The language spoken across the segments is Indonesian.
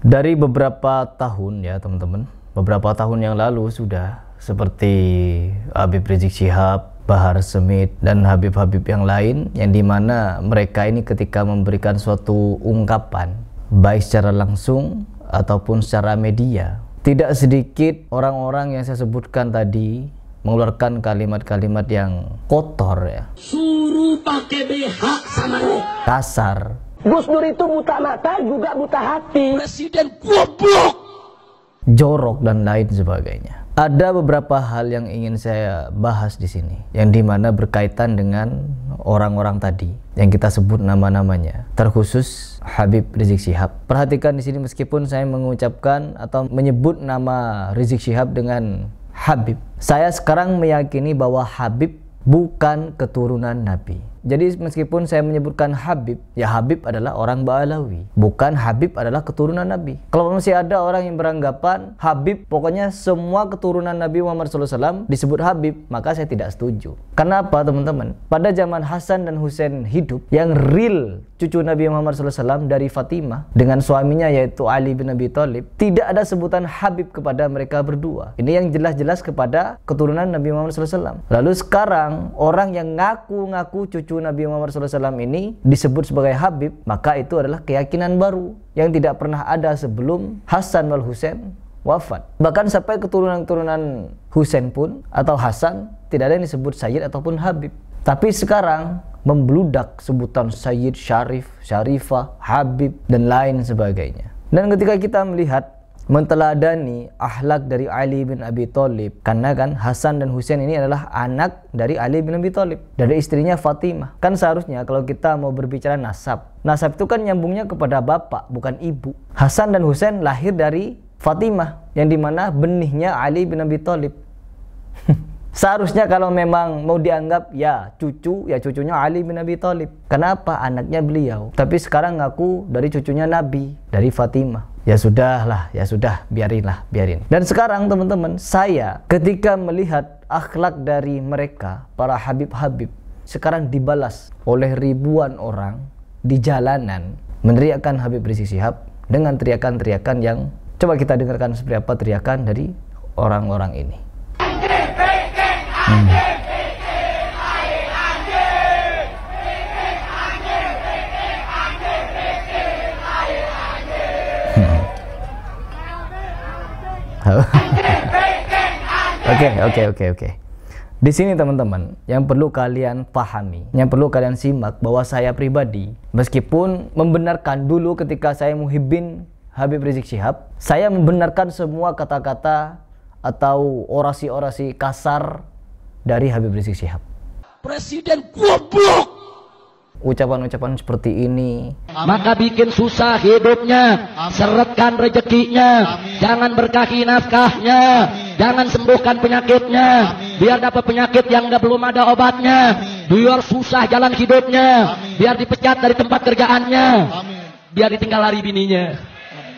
Dari beberapa tahun ya teman-teman, beberapa tahun yang lalu sudah, seperti Habib Rizik Syihab, Bahar Smith, dan Habib-Habib yang lain, yang dimana mereka ini ketika memberikan suatu ungkapan, baik secara langsung ataupun secara media, tidak sedikit orang-orang yang saya sebutkan tadi mengeluarkan kalimat-kalimat yang kotor ya, suruh pakai BH sama lo, kasar. Gus Dur itu buta mata juga buta hati. Presiden goblok, jorok dan lain sebagainya. Ada beberapa hal yang ingin saya bahas di sini, yang dimana berkaitan dengan orang-orang tadi yang kita sebut nama-namanya, terkhusus Habib Rizik Syihab. Perhatikan di sini, meskipun saya mengucapkan atau menyebut nama Rizik Syihab dengan Habib, saya sekarang meyakini bahwa Habib bukan keturunan Nabi. Jadi meskipun saya menyebutkan Habib, ya Habib adalah orang Ba'alawi, bukan Habib adalah keturunan Nabi. Kalau masih ada orang yang beranggapan Habib pokoknya semua keturunan Nabi Muhammad SAW disebut Habib, maka saya tidak setuju. Kenapa teman-teman? Pada zaman Hasan dan Husain hidup, yang real cucu Nabi Muhammad SAW dari Fatimah dengan suaminya yaitu Ali bin Abi Thalib, tidak ada sebutan Habib kepada mereka berdua. Ini yang jelas-jelas kepada keturunan Nabi Muhammad SAW. Lalu sekarang orang yang ngaku-ngaku cucu Nabi Muhammad SAW ini disebut sebagai Habib, maka itu adalah keyakinan baru yang tidak pernah ada sebelum Hasan wal Husain wafat. Bahkan sampai keturunan-keturunan Husain pun atau Hasan tidak ada yang disebut Sayyid ataupun Habib. Tapi sekarang membludak sebutan Sayyid, Syarif, Syarifah, Habib, dan lain sebagainya. Dan ketika kita melihat menteladani akhlak dari Ali bin Abi Thalib, karena kan Hasan dan Husain ini adalah anak dari Ali bin Abi Thalib, dari istrinya Fatimah. Kan seharusnya kalau kita mau berbicara nasab itu kan nyambungnya kepada bapak, bukan ibu. Hasan dan Husain lahir dari Fatimah, yang dimana benihnya Ali bin Abi Thalib. Seharusnya kalau memang mau dianggap ya cucunya Ali bin Abi Thalib. Kenapa? Anaknya beliau. Tapi sekarang ngaku dari cucunya Nabi, dari Fatimah. Ya sudahlah, ya sudah, biarin. Dan sekarang teman-teman, saya ketika melihat akhlak dari mereka, para Habib-Habib, sekarang dibalas oleh ribuan orang di jalanan meneriakkan Habib Rizik Syihab dengan teriakan-teriakan yang coba kita dengarkan seperti apa teriakan dari orang-orang ini. Oke. Di sini teman-teman, yang perlu kalian pahami, yang perlu kalian simak, bahwa saya pribadi, meskipun membenarkan dulu ketika saya muhibbin Habib Rizik Syihab, saya membenarkan semua kata-kata atau orasi-orasi kasar dari Habib Rizik Syihab. Presiden goblok, ucapan-ucapan seperti ini, maka bikin susah hidupnya, seretkan rezekinya, jangan berkahi nafkahnya, jangan sembuhkan penyakitnya, biar dapat penyakit yang belum ada obatnya, biar susah jalan hidupnya, biar dipecat dari tempat kerjaannya, biar ditinggal lari bininya,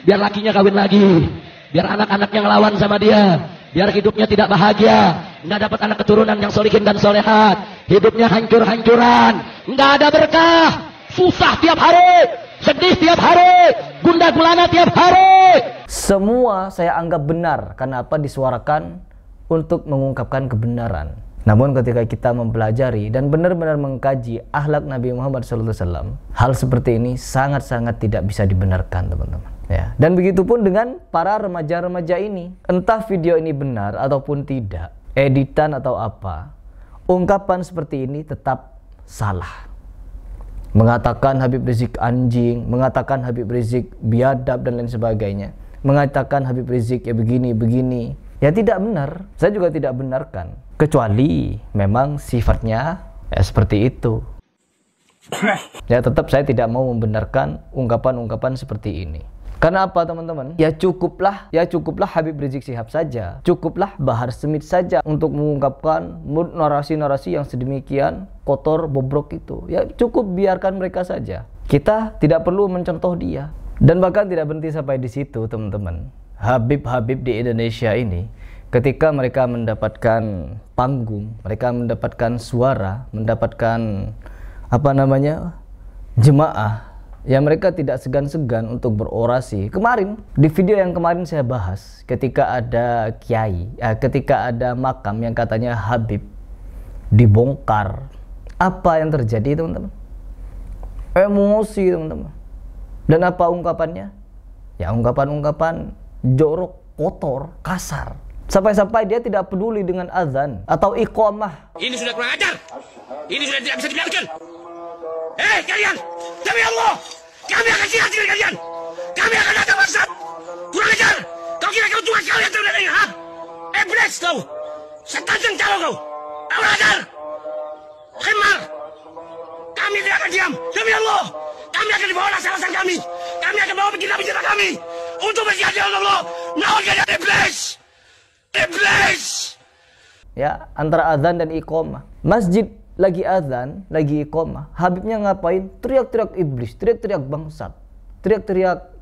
biar lakinya kawin lagi, biar anak-anaknya ngelawan sama dia, biar hidupnya tidak bahagia, nggak dapat anak keturunan yang solihin dan solehat, hidupnya hancur-hancuran, nggak ada berkah, susah tiap hari, sedih tiap hari, gundah gulana tiap hari. Semua saya anggap benar karena apa? Disuarakan untuk mengungkapkan kebenaran. Namun ketika kita mempelajari dan benar-benar mengkaji akhlak Nabi Muhammad SAW, hal seperti ini sangat-sangat tidak bisa dibenarkan teman-teman. Ya. Dan begitu pun dengan para remaja-remaja ini, entah video ini benar ataupun tidak, editan atau apa, ungkapan seperti ini tetap salah. Mengatakan Habib Rizik anjing, mengatakan Habib Rizik biadab dan lain sebagainya, mengatakan Habib Rizik ya begini, ya tidak benar. Saya juga tidak benarkan, kecuali memang sifatnya ya seperti itu. Ya tetap saya tidak mau membenarkan ungkapan-ungkapan seperti ini. Karena apa teman-teman? Ya cukuplah Habib Rizik Syihab saja, cukuplah Bahar Smith saja untuk mengungkapkan narasi-narasi yang sedemikian kotor, bobrok itu. Ya cukup biarkan mereka saja. Kita tidak perlu mencontoh dia. Dan bahkan tidak berhenti sampai di situ teman-teman. Habib-habib di Indonesia ini, ketika mereka mendapatkan panggung, mereka mendapatkan suara, mendapatkan jemaah, Ya mereka tidak segan-segan untuk berorasi. Kemarin, di video yang kemarin saya bahas, ketika ada kiai, ketika ada makam yang katanya Habib dibongkar, apa yang terjadi teman-teman? Emosi teman-teman. Dan apa ungkapannya? Ya ungkapan-ungkapan jorok, kotor, kasar. Sampai-sampai dia tidak peduli dengan azan atau iqamah. Ini sudah kurang ajar. Ini sudah tidak bisa dibiarkan. Kalian, demi Allah, kami akan sikat diri kalian. Kami akan datang maksud. Kurang ajar. Kau kira kau Tuhan kau yang terbenarnya, ha? Iblis kau. Setan cengcalo kau. Kurang ajar. Khimar. Kami tidak akan diam. Demi Allah, kami akan dibawa alasan kami. Kami akan bawa penjara kami untuk berjihad ya Allah. Melawan iblis. Iblis. Ya, antara azan dan iqamah. Masjid lagi azan, lagi iqamah. Habibnya ngapain? Teriak-teriak iblis, teriak-teriak bangsat, teriak-teriak.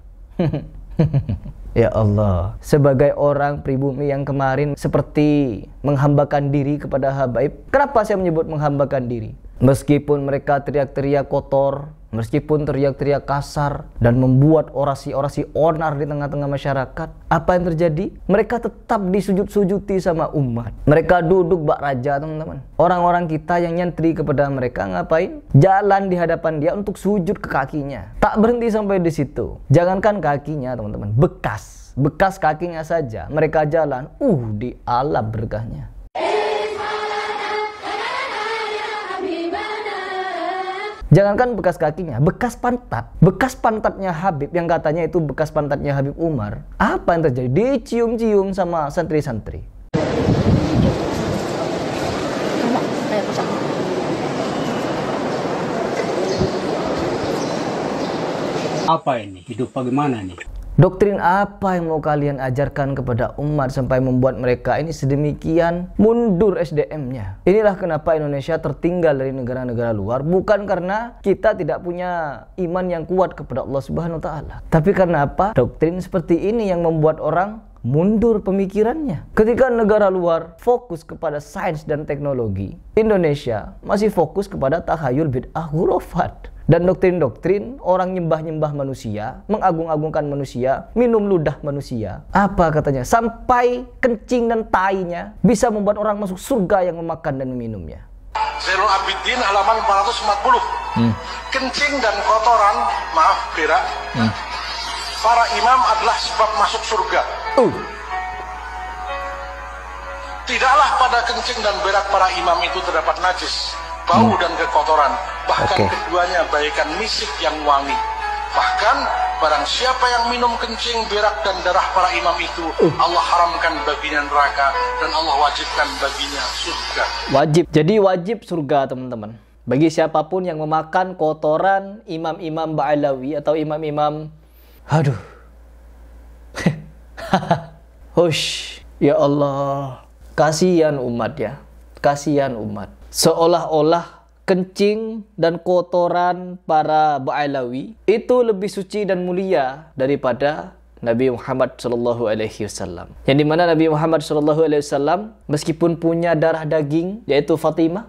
Ya Allah, sebagai orang pribumi yang kemarin seperti menghambakan diri kepada habaib. Kenapa saya menyebut menghambakan diri? Meskipun mereka teriak-teriak kotor, meskipun teriak-teriak kasar dan membuat orasi-orasi onar di tengah-tengah masyarakat, apa yang terjadi? Mereka tetap disujud-sujuti sama umat. Mereka duduk bak raja, teman-teman. Orang-orang kita yang nyentri kepada mereka ngapain? Jalan di hadapan dia untuk sujud ke kakinya. Tak berhenti sampai di situ. Jangankan kakinya, teman-teman, bekas kakinya saja mereka jalan, dialap berkahnya. Jangankan bekas kakinya, bekas pantatnya Habib yang katanya itu bekas pantatnya Habib Umar. Apa yang terjadi? Dicium-cium sama santri-santri. Apa ini? Hidup bagaimana nih? Doktrin apa yang mau kalian ajarkan kepada umat sampai membuat mereka ini sedemikian mundur SDM-nya? Inilah kenapa Indonesia tertinggal dari negara-negara luar, bukan karena kita tidak punya iman yang kuat kepada Allah Subhanahu wa taala. Tapi karena apa? Doktrin seperti ini yang membuat orang mundur pemikirannya. Ketika negara luar fokus kepada sains dan teknologi, Indonesia masih fokus kepada takhayul bid'ah hurufat. Dan doktrin-doktrin orang nyembah-nyembah manusia, mengagung-agungkan manusia, minum ludah manusia. Apa katanya? Sampai kencing dan tainya bisa membuat orang masuk surga yang memakan dan meminumnya. Zainul Abidin halaman 440. Kencing dan kotoran, berak, para imam adalah sebab masuk surga. Tidaklah pada kencing dan berak para imam itu terdapat najis, bau dan kekotoran. Bahkan keduanya bagaikan misik yang wangi. Bahkan barang siapa yang minum kencing, berak dan darah para imam itu, Allah haramkan baginya neraka dan Allah wajibkan baginya surga. Wajib. Jadi wajib surga, teman-teman. Bagi siapapun yang memakan kotoran imam-imam Ba'alawi atau imam-imam, Hush, ya Allah, kasihan umat ya, kasihan umat. Seolah-olah kencing dan kotoran para Ba'alawi itu lebih suci dan mulia daripada Nabi Muhammad SAW. Yang dimana Nabi Muhammad SAW meskipun punya darah daging, yaitu Fatimah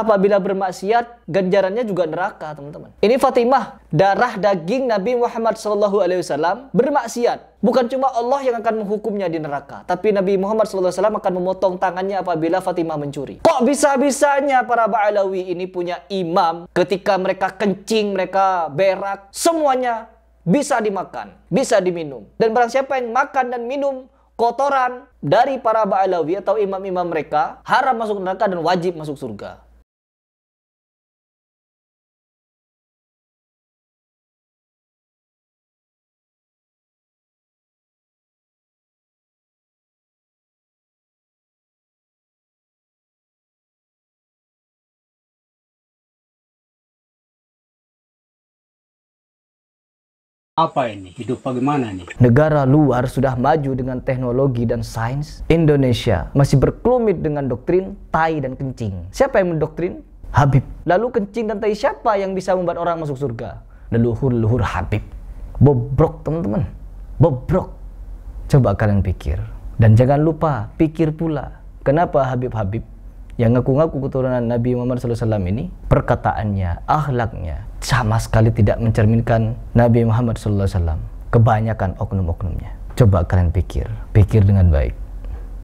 apabila bermaksiat, ganjarannya juga neraka, teman-teman. Ini Fatimah, darah daging Nabi Muhammad SAW bermaksiat. Bukan cuma Allah yang akan menghukumnya di neraka, tapi Nabi Muhammad SAW akan memotong tangannya apabila Fatimah mencuri. Kok bisa-bisanya para Ba'alawi ini punya imam, ketika mereka kencing, mereka berak, semuanya bisa dimakan, bisa diminum. Dan barang siapa yang makan dan minum kotoran dari para Ba'alawi atau imam-imam mereka, haram masuk neraka dan wajib masuk surga. Apa ini? Hidup bagaimana nih? Negara luar sudah maju dengan teknologi dan sains. Indonesia masih berkelumit dengan doktrin tai dan kencing. Siapa yang mendoktrin? Habib. Lalu kencing dan tai siapa yang bisa membuat orang masuk surga? Leluhur-leluhur Habib. Bobrok, teman-teman. Bobrok. Coba kalian pikir. Dan jangan lupa pikir pula, kenapa Habib-Habib yang ngaku-ngaku keturunan Nabi Muhammad SAW ini, perkataannya, akhlaknya sama sekali tidak mencerminkan Nabi Muhammad SAW. Kebanyakan oknum-oknumnya. Coba kalian pikir dengan baik.